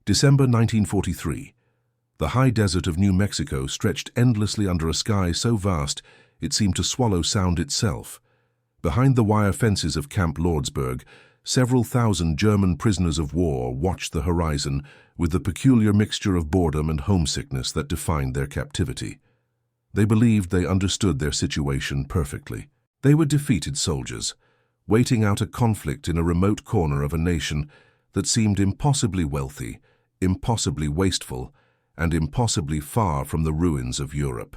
December 1943. The high desert of New Mexico stretched endlessly under a sky so vast it seemed to swallow sound itself. Behind the wire fences of Camp Lordsburg, several thousand German prisoners of war watched the horizon with the peculiar mixture of boredom and homesickness that defined their captivity. They believed they understood their situation perfectly. They were defeated soldiers, waiting out a conflict in a remote corner of a nation that seemed impossibly wealthy, impossibly wasteful, and impossibly far from the ruins of Europe.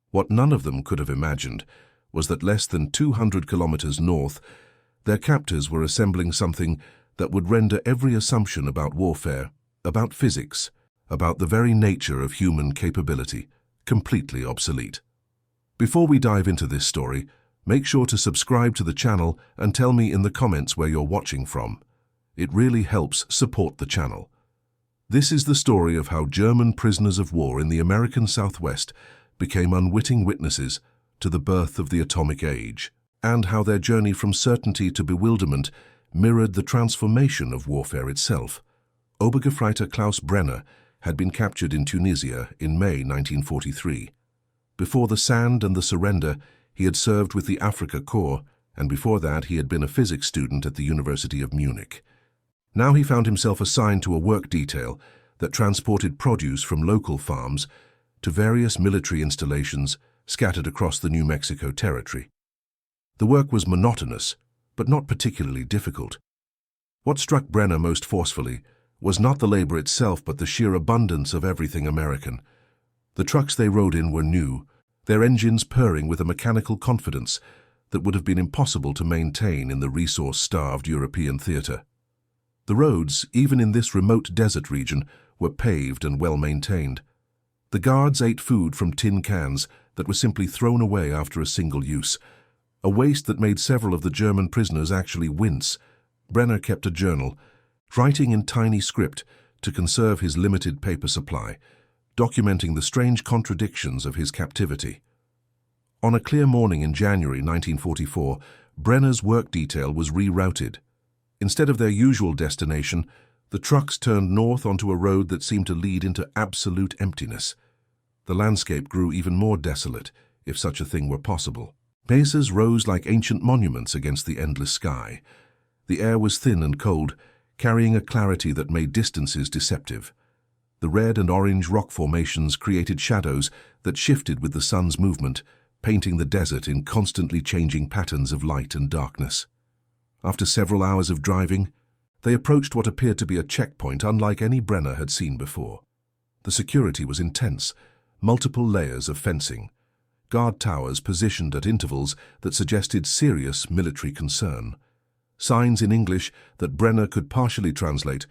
What none of them could have imagined was that less than 200 kilometers north, their captors were assembling something that would render every assumption about warfare, about physics, about the very nature of human capability, completely obsolete. Before we dive into this story, make sure to subscribe to the channel and tell me in the comments where you're watching from. It really helps support the channel. This is the story of how German prisoners of war in the American Southwest became unwitting witnesses to the birth of the atomic age, and how their journey from certainty to bewilderment mirrored the transformation of warfare itself. Obergefreiter Klaus Brenner had been captured in Tunisia in May 1943. Before the sand and the surrender, he had served with the Afrika Korps, and before that he had been a physics student at the University of Munich. Now he found himself assigned to a work detail that transported produce from local farms to various military installations scattered across the New Mexico territory. The work was monotonous, but not particularly difficult. What struck Brenner most forcefully was not the labor itself, but the sheer abundance of everything American. The trucks they rode in were new, their engines purring with a mechanical confidence that would have been impossible to maintain in the resource-starved European theater. The roads, even in this remote desert region, were paved and well-maintained. The guards ate food from tin cans that were simply thrown away after a single use, a waste that made several of the German prisoners actually wince. Brenner kept a journal, writing in tiny script to conserve his limited paper supply, documenting the strange contradictions of his captivity. On a clear morning in January 1944, Brenner's work detail was rerouted. Instead of their usual destination, the trucks turned north onto a road that seemed to lead into absolute emptiness. The landscape grew even more desolate, if such a thing were possible. Mesas rose like ancient monuments against the endless sky. The air was thin and cold, carrying a clarity that made distances deceptive. The red and orange rock formations created shadows that shifted with the sun's movement, painting the desert in constantly changing patterns of light and darkness. After several hours of driving, they approached what appeared to be a checkpoint unlike any Brenner had seen before. The security was intense, multiple layers of fencing, guard towers positioned at intervals that suggested serious military concern. Signs in English that Brenner could partially translate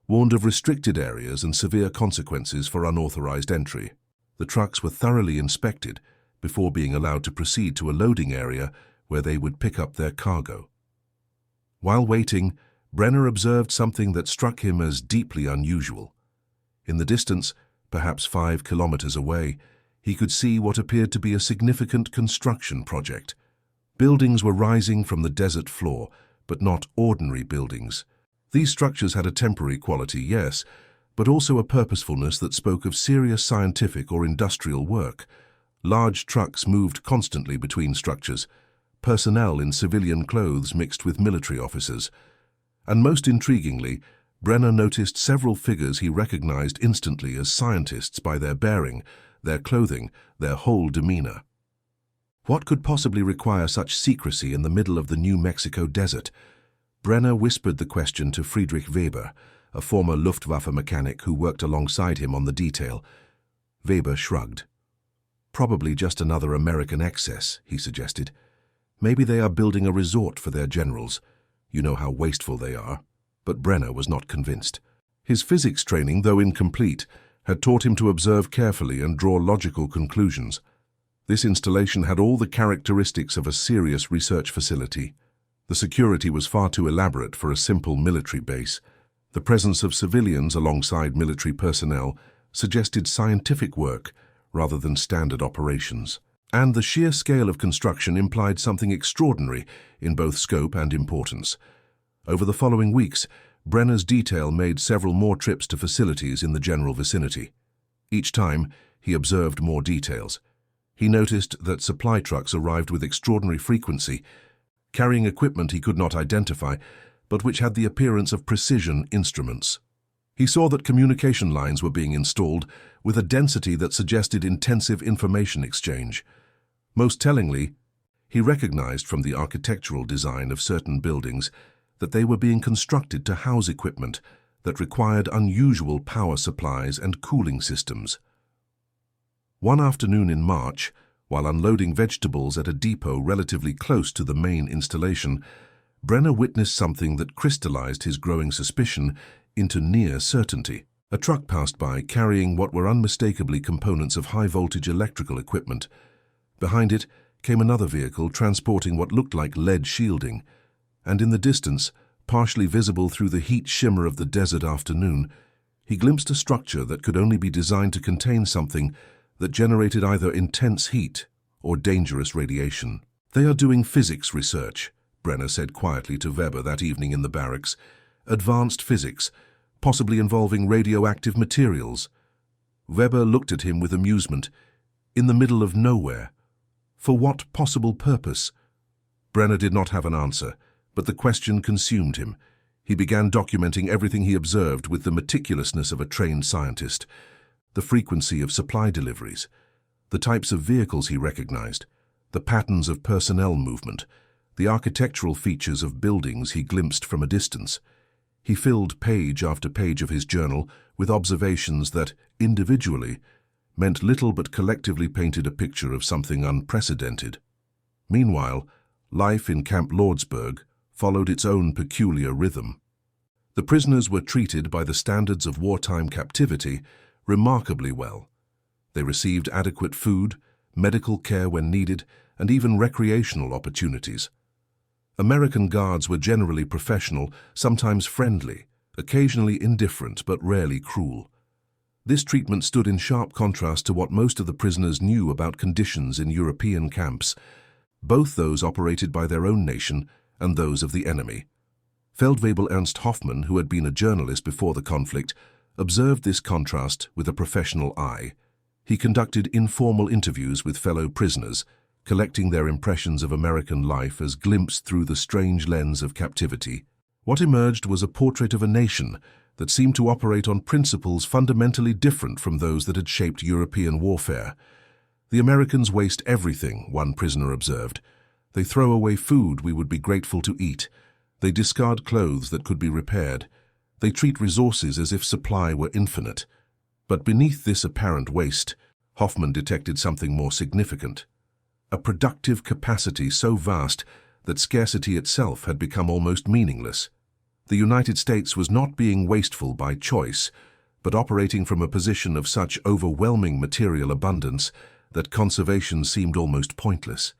warned of restricted areas and severe consequences for unauthorized entry. The trucks were thoroughly inspected before being allowed to proceed to a loading area where they would pick up their cargo. While waiting, Brenner observed something that struck him as deeply unusual. In the distance, perhaps 5 kilometers away, he could see what appeared to be a significant construction project. Buildings were rising from the desert floor, but not ordinary buildings. These structures had a temporary quality, yes, but also a purposefulness that spoke of serious scientific or industrial work. Large trucks moved constantly between structures, personnel in civilian clothes mixed with military officers. And most intriguingly, Brenner noticed several figures he recognized instantly as scientists by their bearing, their clothing, their whole demeanor. What could possibly require such secrecy in the middle of the New Mexico desert? Brenner whispered the question to Friedrich Weber, a former Luftwaffe mechanic who worked alongside him on the detail. Weber shrugged. Probably just another American excess, he suggested. Maybe they are building a resort for their generals. You know how wasteful they are. But Brenner was not convinced. His physics training, though incomplete, had taught him to observe carefully and draw logical conclusions. This installation had all the characteristics of a serious research facility. The security was far too elaborate for a simple military base. The presence of civilians alongside military personnel suggested scientific work rather than standard operations. And the sheer scale of construction implied something extraordinary in both scope and importance. Over the following weeks, Brenner's detail made several more trips to facilities in the general vicinity. Each time, he observed more details. He noticed that supply trucks arrived with extraordinary frequency, carrying equipment he could not identify, but which had the appearance of precision instruments. He saw that communication lines were being installed with a density that suggested intensive information exchange. Most tellingly, he recognized from the architectural design of certain buildings that they were being constructed to house equipment that required unusual power supplies and cooling systems. One afternoon in March, while unloading vegetables at a depot relatively close to the main installation, Brenner witnessed something that crystallized his growing suspicion into near certainty. A truck passed by carrying what were unmistakably components of high-voltage electrical equipment. Behind it came another vehicle transporting what looked like lead shielding, and in the distance, partially visible through the heat shimmer of the desert afternoon, he glimpsed a structure that could only be designed to contain something that generated either intense heat or dangerous radiation. "They are doing physics research," Brenner said quietly to Weber that evening in the barracks. "Advanced physics, possibly involving radioactive materials." Weber looked at him with amusement. In the middle of nowhere. For what possible purpose? Brenner did not have an answer, but the question consumed him. He began documenting everything he observed with the meticulousness of a trained scientist. The frequency of supply deliveries, the types of vehicles he recognized, the patterns of personnel movement, the architectural features of buildings he glimpsed from a distance. He filled page after page of his journal with observations that, individually, meant little but collectively painted a picture of something unprecedented. Meanwhile, life in Camp Lordsburg followed its own peculiar rhythm. The prisoners were treated by the standards of wartime captivity remarkably well. They received adequate food, medical care when needed, and even recreational opportunities. American guards were generally professional, sometimes friendly, occasionally indifferent but rarely cruel. This treatment stood in sharp contrast to what most of the prisoners knew about conditions in European camps, both those operated by their own nation and those of the enemy. Feldwebel Ernst Hoffmann, who had been a journalist before the conflict, observed this contrast with a professional eye. He conducted informal interviews with fellow prisoners, collecting their impressions of American life as glimpsed through the strange lens of captivity. What emerged was a portrait of a nation that seemed to operate on principles fundamentally different from those that had shaped European warfare. "The Americans waste everything," one prisoner observed. "They throw away food we would be grateful to eat. They discard clothes that could be repaired. They treat resources as if supply were infinite." But beneath this apparent waste, Hoffmann detected something more significant. A productive capacity so vast that scarcity itself had become almost meaningless. The United States was not being wasteful by choice, but operating from a position of such overwhelming material abundance that conservation seemed almost pointless.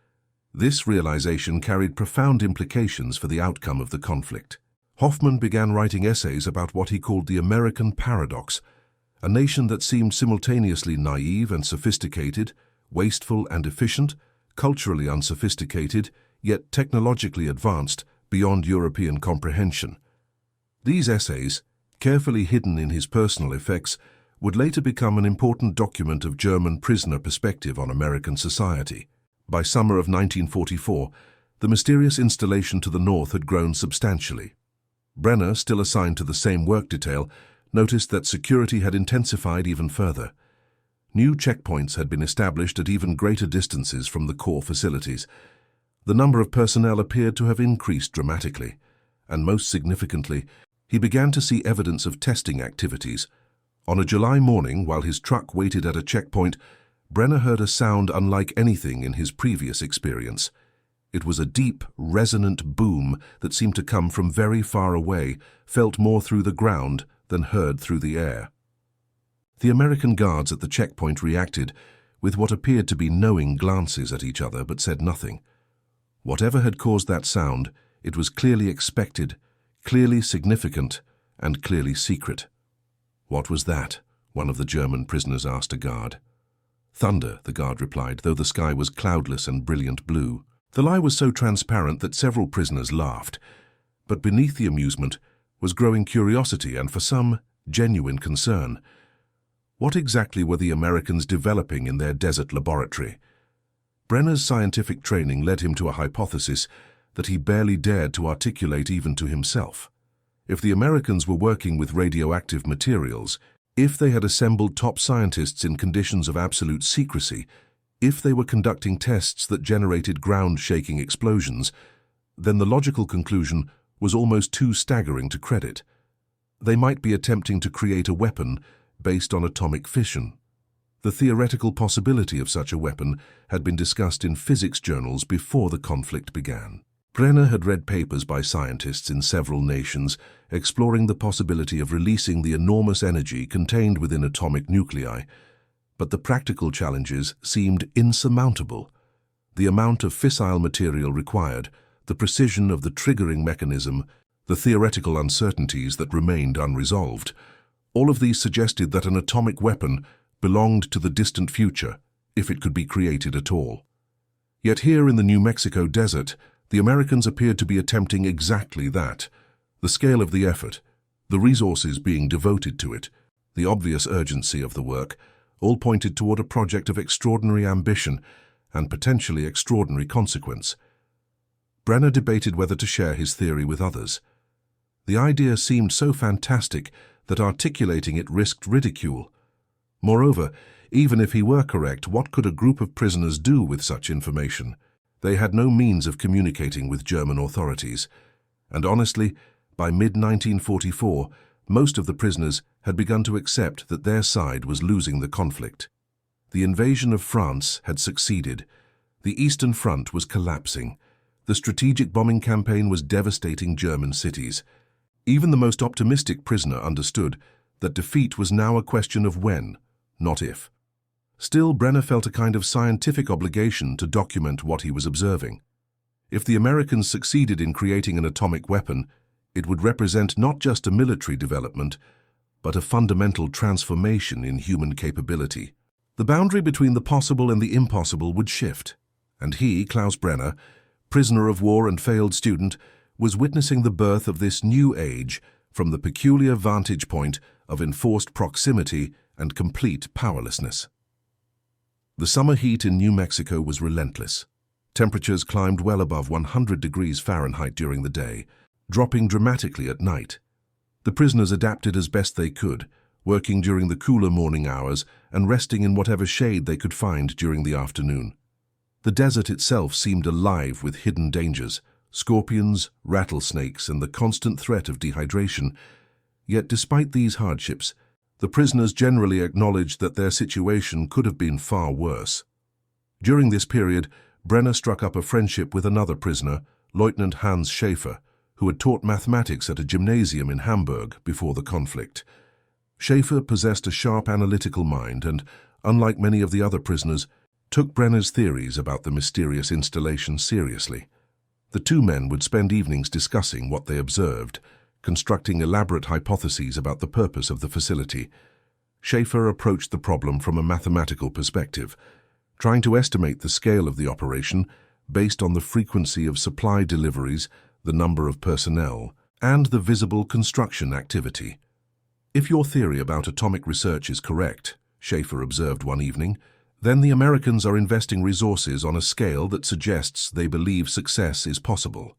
This realization carried profound implications for the outcome of the conflict. Hoffmann began writing essays about what he called the American paradox, a nation that seemed simultaneously naive and sophisticated, wasteful and efficient, culturally unsophisticated, yet technologically advanced beyond European comprehension. These essays, carefully hidden in his personal effects, would later become an important document of German prisoner perspective on American society. By summer of 1944, the mysterious installation to the north had grown substantially. Brenner, still assigned to the same work detail, noticed that security had intensified even further. New checkpoints had been established at even greater distances from the core facilities. The number of personnel appeared to have increased dramatically, and most significantly, he began to see evidence of testing activities. On a July morning, while his truck waited at a checkpoint, Brenner heard a sound unlike anything in his previous experience. It was a deep, resonant boom that seemed to come from very far away, felt more through the ground than heard through the air. The American guards at the checkpoint reacted with what appeared to be knowing glances at each other, but said nothing. Whatever had caused that sound, it was clearly expected, clearly significant, and clearly secret. "What was that?" one of the German prisoners asked a guard. "Thunder," the guard replied, though the sky was cloudless and brilliant blue. The lie was so transparent that several prisoners laughed. But beneath the amusement was growing curiosity and, for some, genuine concern. What exactly were the Americans developing in their desert laboratory? Brenner's scientific training led him to a hypothesis that he barely dared to articulate even to himself. If the Americans were working with radioactive materials, if they had assembled top scientists in conditions of absolute secrecy, if they were conducting tests that generated ground-shaking explosions, then the logical conclusion was almost too staggering to credit. They might be attempting to create a weapon based on atomic fission. The theoretical possibility of such a weapon had been discussed in physics journals before the conflict began. Brenner had read papers by scientists in several nations exploring the possibility of releasing the enormous energy contained within atomic nuclei, but the practical challenges seemed insurmountable. The amount of fissile material required, the precision of the triggering mechanism, the theoretical uncertainties that remained unresolved, all of these suggested that an atomic weapon belonged to the distant future, if it could be created at all. Yet here in the New Mexico desert, the Americans appeared to be attempting exactly that. The scale of the effort, the resources being devoted to it, the obvious urgency of the work, all pointed toward a project of extraordinary ambition and potentially extraordinary consequence. Brenner debated whether to share his theory with others. The idea seemed so fantastic that articulating it risked ridicule. Moreover, even if he were correct, what could a group of prisoners do with such information? They had no means of communicating with German authorities, and honestly, by mid-1944, most of the prisoners had begun to accept that their side was losing the conflict. The invasion of France had succeeded. The Eastern Front was collapsing. The strategic bombing campaign was devastating German cities. Even the most optimistic prisoner understood that defeat was now a question of when, not if. Still, Brenner felt a kind of scientific obligation to document what he was observing. If the Americans succeeded in creating an atomic weapon, it would represent not just a military development, but a fundamental transformation in human capability. The boundary between the possible and the impossible would shift, and he, Klaus Brenner, prisoner of war and failed student, was witnessing the birth of this new age from the peculiar vantage point of enforced proximity and complete powerlessness. The summer heat in New Mexico was relentless. Temperatures climbed well above 100 degrees Fahrenheit during the day, dropping dramatically at night. The prisoners adapted as best they could, working during the cooler morning hours and resting in whatever shade they could find during the afternoon. The desert itself seemed alive with hidden dangers, scorpions, rattlesnakes, and the constant threat of dehydration. Yet despite these hardships, the prisoners generally acknowledged that their situation could have been far worse. During this period, Brenner struck up a friendship with another prisoner, Lieutenant Hans Schaefer, who had taught mathematics at a gymnasium in Hamburg before the conflict. Schaefer possessed a sharp analytical mind and, unlike many of the other prisoners, took Brenner's theories about the mysterious installation seriously. The two men would spend evenings discussing what they observed, constructing elaborate hypotheses about the purpose of the facility. Schaefer approached the problem from a mathematical perspective, trying to estimate the scale of the operation based on the frequency of supply deliveries, the number of personnel, and the visible construction activity. If your theory about atomic research is correct, Schaefer observed one evening, then the Americans are investing resources on a scale that suggests they believe success is possible.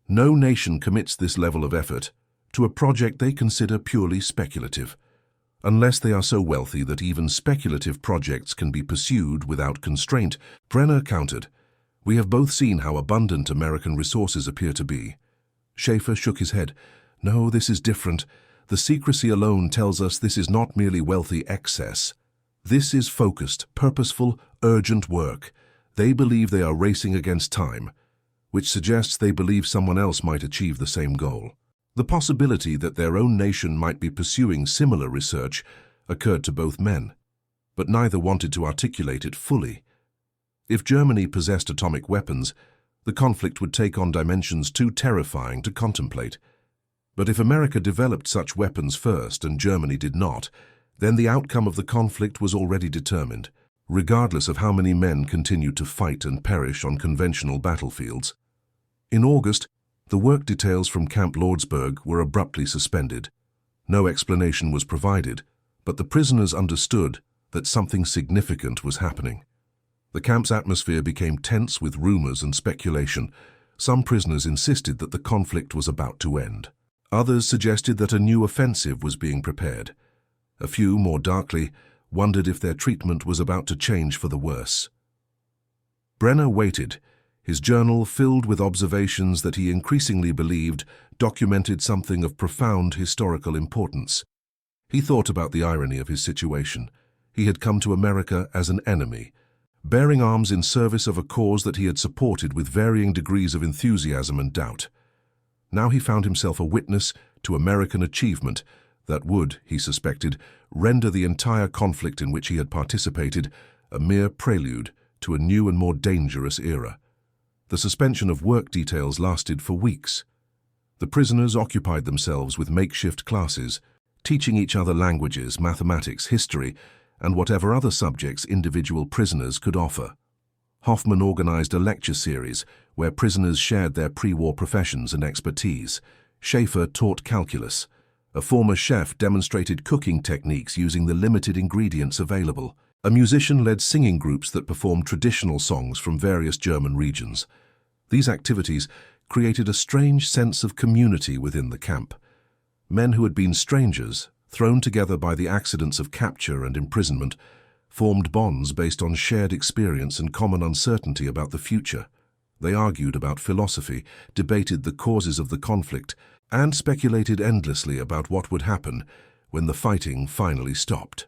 No nation commits this level of effort to a project they consider purely speculative, unless they are so wealthy that even speculative projects can be pursued without constraint. Brenner countered, "We have both seen how abundant American resources appear to be." Schaefer shook his head. "No, this is different. The secrecy alone tells us this is not merely wealthy excess. This is focused, purposeful, urgent work. They believe they are racing against time, which suggests they believe someone else might achieve the same goal." The possibility that their own nation might be pursuing similar research occurred to both men, but neither wanted to articulate it fully. If Germany possessed atomic weapons, the conflict would take on dimensions too terrifying to contemplate. But if America developed such weapons first and Germany did not, then the outcome of the conflict was already determined, regardless of how many men continued to fight and perish on conventional battlefields. In August, The work details from Camp Lordsburg were abruptly suspended. No explanation was provided, but the prisoners understood that something significant was happening. The camp's atmosphere became tense with rumors and speculation. Some prisoners insisted that the conflict was about to end. Others suggested that a new offensive was being prepared. A few, more darkly, wondered if their treatment was about to change for the worse. Brenner waited, his journal filled with observations that he increasingly believed documented something of profound historical importance. He thought about the irony of his situation. He had come to America as an enemy, bearing arms in service of a cause that he had supported with varying degrees of enthusiasm and doubt. Now he found himself a witness to American achievement that would, he suspected, render the entire conflict in which he had participated a mere prelude to a new and more dangerous era. The suspension of work details lasted for weeks. The prisoners occupied themselves with makeshift classes, teaching each other languages, mathematics, history, and whatever other subjects individual prisoners could offer. Hoffman organized a lecture series where prisoners shared their pre-war professions and expertise. Schaefer taught calculus. A former chef demonstrated cooking techniques using the limited ingredients available. A musician led singing groups that performed traditional songs from various German regions. These activities created a strange sense of community within the camp. Men who had been strangers, thrown together by the accidents of capture and imprisonment, formed bonds based on shared experience and common uncertainty about the future. They argued about philosophy, debated the causes of the conflict, and speculated endlessly about what would happen when the fighting finally stopped.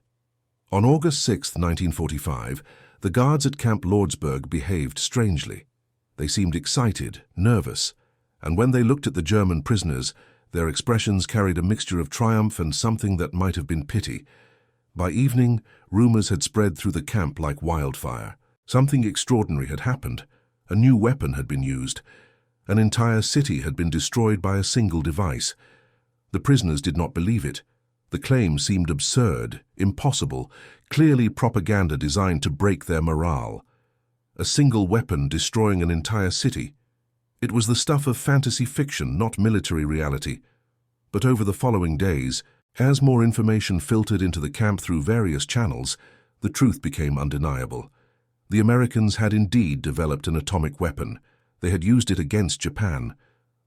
On August 6, 1945, the guards at Camp Lordsburg behaved strangely. They seemed excited, nervous, and when they looked at the German prisoners, their expressions carried a mixture of triumph and something that might have been pity. By evening, rumors had spread through the camp like wildfire. Something extraordinary had happened. A new weapon had been used. An entire city had been destroyed by a single device. The prisoners did not believe it. The claim seemed absurd, impossible, clearly propaganda designed to break their morale. A single weapon destroying an entire city. It was the stuff of fantasy fiction, not military reality. But over the following days, as more information filtered into the camp through various channels, the truth became undeniable. The Americans had indeed developed an atomic weapon. They had used it against Japan.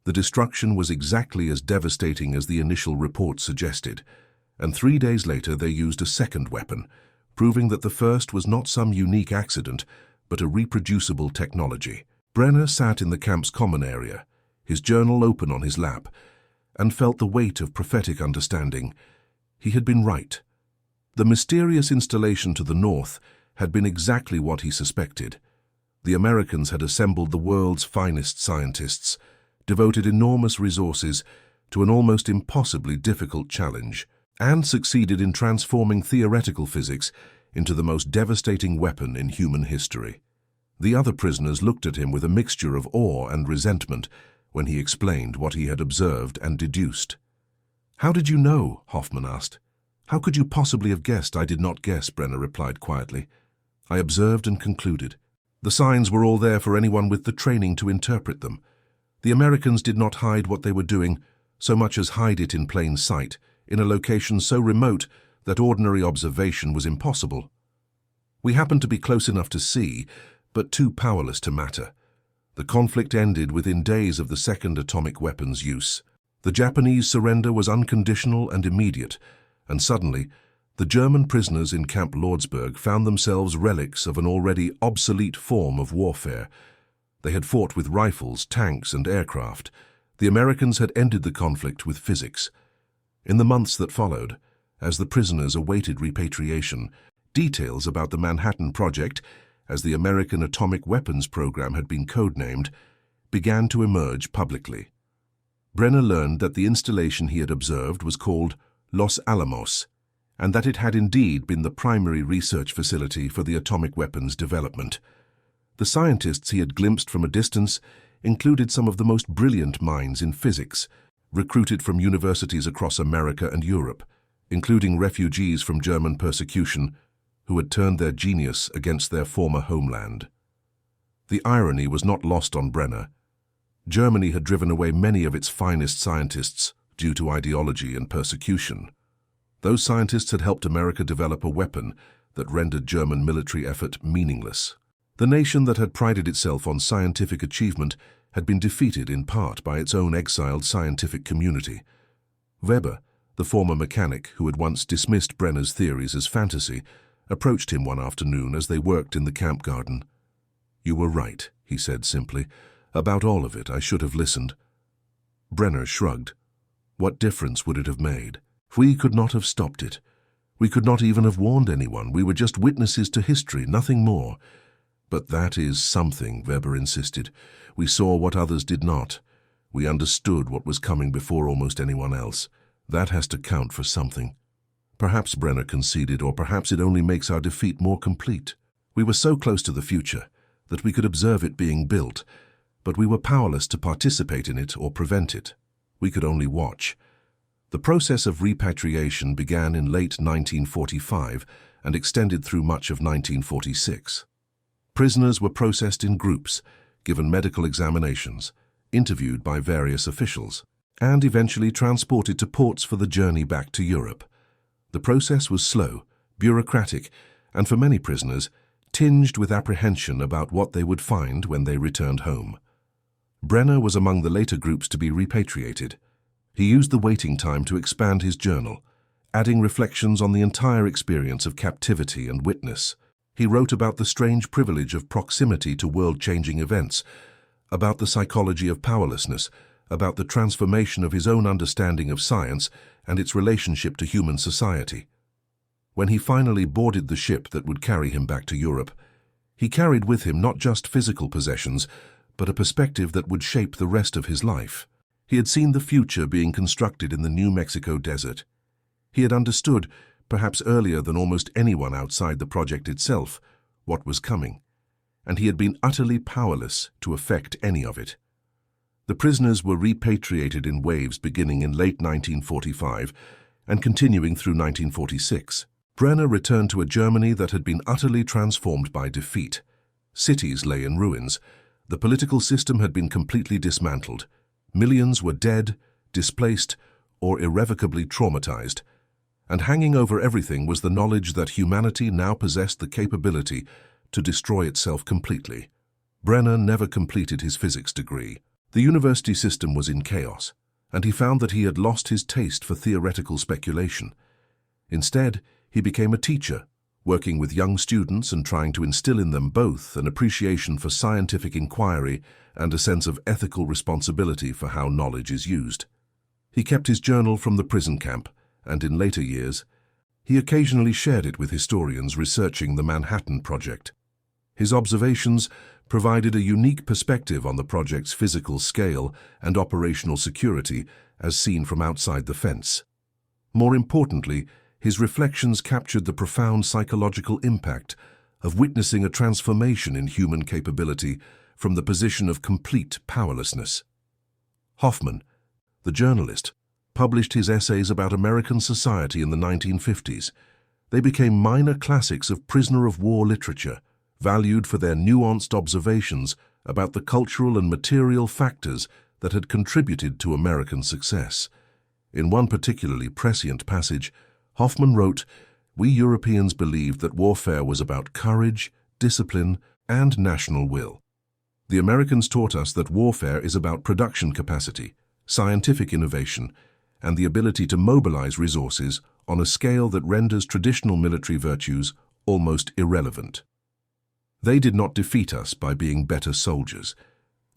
The destruction was exactly as devastating as the initial report suggested. And 3 days later they used a second weapon, proving that the first was not some unique accident, but a reproducible technology. Brenner sat in the camp's common area, his journal open on his lap, and felt the weight of prophetic understanding. He had been right. The mysterious installation to the north had been exactly what he suspected. The Americans had assembled the world's finest scientists, devoted enormous resources to an almost impossibly difficult challenge, and succeeded in transforming theoretical physics into the most devastating weapon in human history. The other prisoners looked at him with a mixture of awe and resentment when he explained what he had observed and deduced. "How did you know?" Hoffman asked. "How could you possibly have guessed?" "I did not guess," Brenner replied quietly. "I observed and concluded. The signs were all there for anyone with the training to interpret them. The Americans did not hide what they were doing, so much as hide it in plain sight, in a location so remote that ordinary observation was impossible. We happened to be close enough to see, but too powerless to matter. The conflict ended within days of the second atomic weapon's use. The Japanese surrender was unconditional and immediate, and suddenly, the German prisoners in Camp Lordsburg found themselves relics of an already obsolete form of warfare. They had fought with rifles, tanks, and aircraft. The Americans had ended the conflict with physics. In the months that followed, as the prisoners awaited repatriation, details about the Manhattan Project, as the American atomic weapons program had been codenamed, began to emerge publicly. Brenner learned that the installation he had observed was called Los Alamos, and that it had indeed been the primary research facility for the atomic weapons development. The scientists he had glimpsed from a distance included some of the most brilliant minds in physics, recruited from universities across America and Europe, including refugees from German persecution who had turned their genius against their former homeland. The irony was not lost on Brenner. Germany had driven away many of its finest scientists due to ideology and persecution. Those scientists had helped America develop a weapon that rendered German military effort meaningless. The nation that had prided itself on scientific achievement had been defeated in part by its own exiled scientific community. Weber, the former mechanic who had once dismissed Brenner's theories as fantasy, approached him one afternoon as they worked in the camp garden. "You were right," he said simply. "About all of it, I should have listened." Brenner shrugged. What difference would it have made? We could not have stopped it. We could not even have warned anyone. We were just witnesses to history, nothing more. "But that is something," Weber insisted. "We saw what others did not. We understood what was coming before almost anyone else. That has to count for something." Perhaps Brenner conceded, or perhaps it only makes our defeat more complete. We were so close to the future that we could observe it being built, but we were powerless to participate in it or prevent it. We could only watch. The process of repatriation began in late 1945 and extended through much of 1946. Prisoners were processed in groups, given medical examinations, interviewed by various officials, and eventually transported to ports for the journey back to Europe. The process was slow, bureaucratic, and for many prisoners, tinged with apprehension about what they would find when they returned home. Brenner was among the later groups to be repatriated. He used the waiting time to expand his journal, adding reflections on the entire experience of captivity and witness. He wrote about the strange privilege of proximity to world-changing events, about the psychology of powerlessness, about the transformation of his own understanding of science and its relationship to human society. When he finally boarded the ship that would carry him back to Europe, he carried with him not just physical possessions, but a perspective that would shape the rest of his life. He had seen the future being constructed in the New Mexico desert. He had understood, perhaps earlier than almost anyone outside the project itself, what was coming, and he had been utterly powerless to affect any of it. The prisoners were repatriated in waves beginning in late 1945 and continuing through 1946. Brenner returned to a Germany that had been utterly transformed by defeat. Cities lay in ruins. The political system had been completely dismantled. Millions were dead, displaced, or irrevocably traumatized. And hanging over everything was the knowledge that humanity now possessed the capability to destroy itself completely. Brenner never completed his physics degree. The university system was in chaos, and he found that he had lost his taste for theoretical speculation. Instead, he became a teacher, working with young students and trying to instill in them both an appreciation for scientific inquiry and a sense of ethical responsibility for how knowledge is used. He kept his journal from the prison camp, and in later years, he occasionally shared it with historians researching the Manhattan Project. His observations provided a unique perspective on the project's physical scale and operational security as seen from outside the fence. More importantly, his reflections captured the profound psychological impact of witnessing a transformation in human capability from the position of complete powerlessness. Hoffman, the journalist, published his essays about American society in the 1950s. They became minor classics of prisoner-of-war literature, valued for their nuanced observations about the cultural and material factors that had contributed to American success. In one particularly prescient passage, Hoffman wrote, "We Europeans believed that warfare was about courage, discipline, and national will. The Americans taught us that warfare is about production capacity, scientific innovation, and the ability to mobilize resources on a scale that renders traditional military virtues almost irrelevant. They did not defeat us by being better soldiers.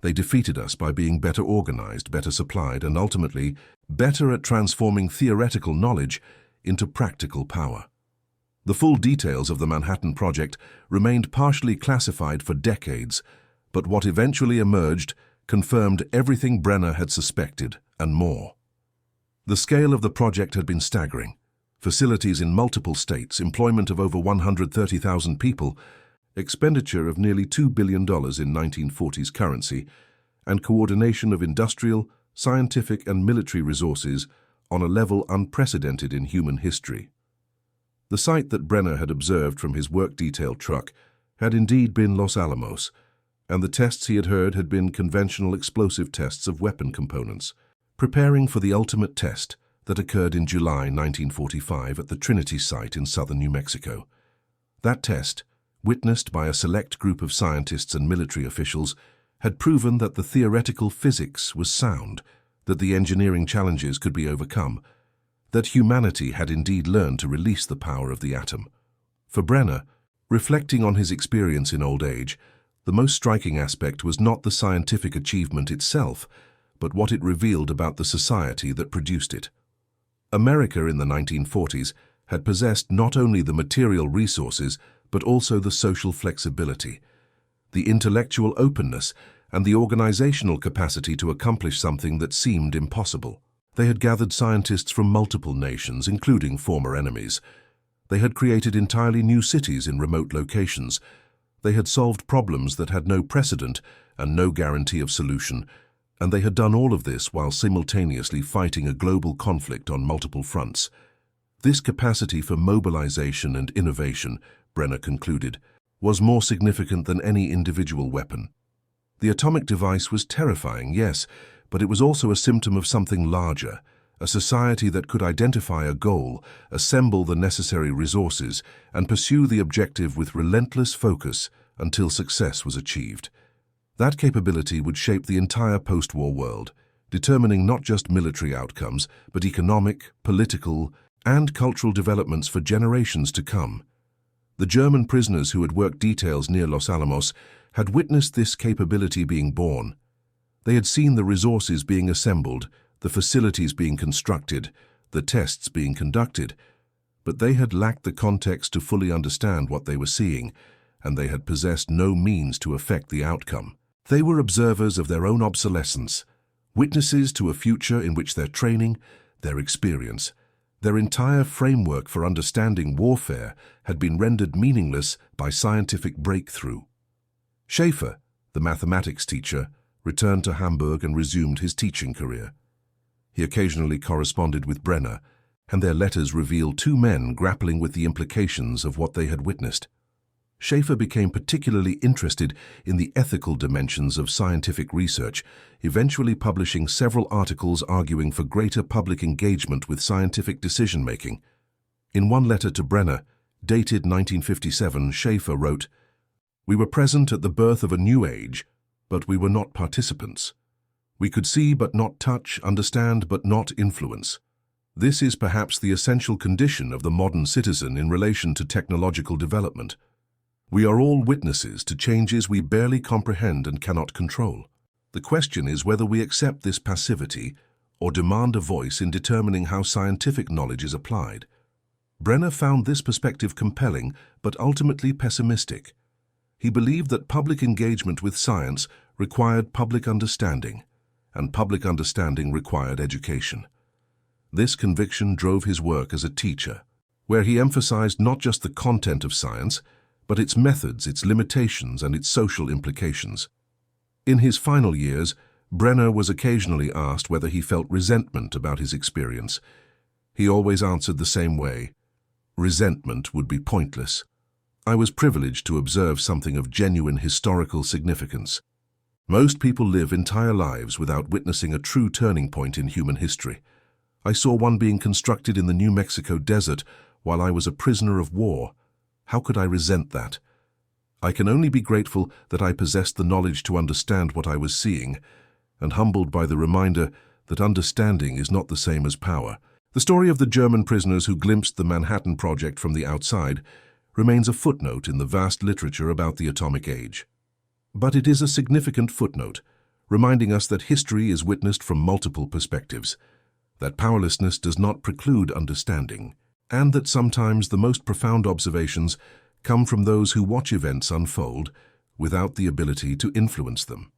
They defeated us by being better organized, better supplied, and ultimately better at transforming theoretical knowledge into practical power." The full details of the Manhattan Project remained partially classified for decades, but what eventually emerged confirmed everything Brenner had suspected and more. The scale of the project had been staggering. Facilities in multiple states, employment of over 130,000 people, expenditure of nearly $2 billion in 1940s currency, and coordination of industrial, scientific, and military resources on a level unprecedented in human history. The site that Brenner had observed from his work detail truck had indeed been Los Alamos, and the tests he had heard had been conventional explosive tests of weapon components, preparing for the ultimate test that occurred in July 1945 at the Trinity site in southern New Mexico. That test, witnessed by a select group of scientists and military officials, had proven that the theoretical physics was sound, that the engineering challenges could be overcome, that humanity had indeed learned to release the power of the atom. For Brenner, reflecting on his experience in old age, the most striking aspect was not the scientific achievement itself, but what it revealed about the society that produced it. America in the 1940s had possessed not only the material resources, but also the social flexibility, the intellectual openness, and the organizational capacity to accomplish something that seemed impossible. They had gathered scientists from multiple nations, including former enemies. They had created entirely new cities in remote locations. They had solved problems that had no precedent and no guarantee of solution, and they had done all of this while simultaneously fighting a global conflict on multiple fronts. This capacity for mobilization and innovation, Brenner concluded, was more significant than any individual weapon. The atomic device was terrifying, yes, but it was also a symptom of something larger, a society that could identify a goal, assemble the necessary resources, and pursue the objective with relentless focus until success was achieved. That capability would shape the entire post-war world, determining not just military outcomes, but economic, political, and cultural developments for generations to come. The German prisoners who had worked details near Los Alamos had witnessed this capability being born. They had seen the resources being assembled, the facilities being constructed, the tests being conducted, but they had lacked the context to fully understand what they were seeing, and they had possessed no means to affect the outcome. They were observers of their own obsolescence, witnesses to a future in which their training, their experience, their entire framework for understanding warfare had been rendered meaningless by scientific breakthrough. Schaefer, the mathematics teacher, returned to Hamburg and resumed his teaching career. He occasionally corresponded with Brenner, and their letters reveal two men grappling with the implications of what they had witnessed. Schaefer became particularly interested in the ethical dimensions of scientific research, eventually publishing several articles arguing for greater public engagement with scientific decision-making. In one letter to Brenner, dated 1957, Schaefer wrote, "We were present at the birth of a new age, but we were not participants. We could see but not touch, understand but not influence. This is perhaps the essential condition of the modern citizen in relation to technological development. We are all witnesses to changes we barely comprehend and cannot control. The question is whether we accept this passivity or demand a voice in determining how scientific knowledge is applied." Brenner found this perspective compelling but ultimately pessimistic. He believed that public engagement with science required public understanding, and public understanding required education. This conviction drove his work as a teacher, where he emphasized not just the content of science, but its methods, its limitations, and its social implications. In his final years, Brenner was occasionally asked whether he felt resentment about his experience. He always answered the same way: resentment would be pointless. I was privileged to observe something of genuine historical significance. Most people live entire lives without witnessing a true turning point in human history. I saw one being constructed in the New Mexico desert while I was a prisoner of war. How could I resent that? I can only be grateful that I possessed the knowledge to understand what I was seeing, and humbled by the reminder that understanding is not the same as power. The story of the German prisoners who glimpsed the Manhattan Project from the outside remains a footnote in the vast literature about the atomic age. But it is a significant footnote, reminding us that history is witnessed from multiple perspectives, that powerlessness does not preclude understanding, and that sometimes the most profound observations come from those who watch events unfold without the ability to influence them.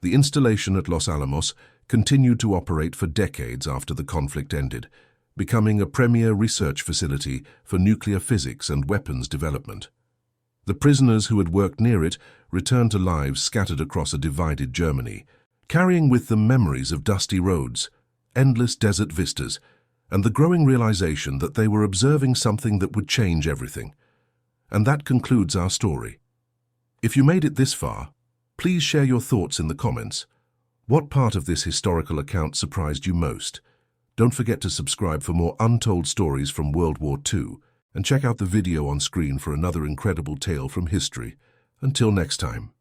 The installation at Los Alamos continued to operate for decades after the conflict ended, becoming a premier research facility for nuclear physics and weapons development. The prisoners who had worked near it returned to lives scattered across a divided Germany, carrying with them memories of dusty roads, endless desert vistas, and the growing realization that they were observing something that would change everything. And that concludes our story. If you made it this far, please share your thoughts in the comments. What part of this historical account surprised you most? Don't forget to subscribe for more untold stories from World War II, and check out the video on screen for another incredible tale from history. Until next time.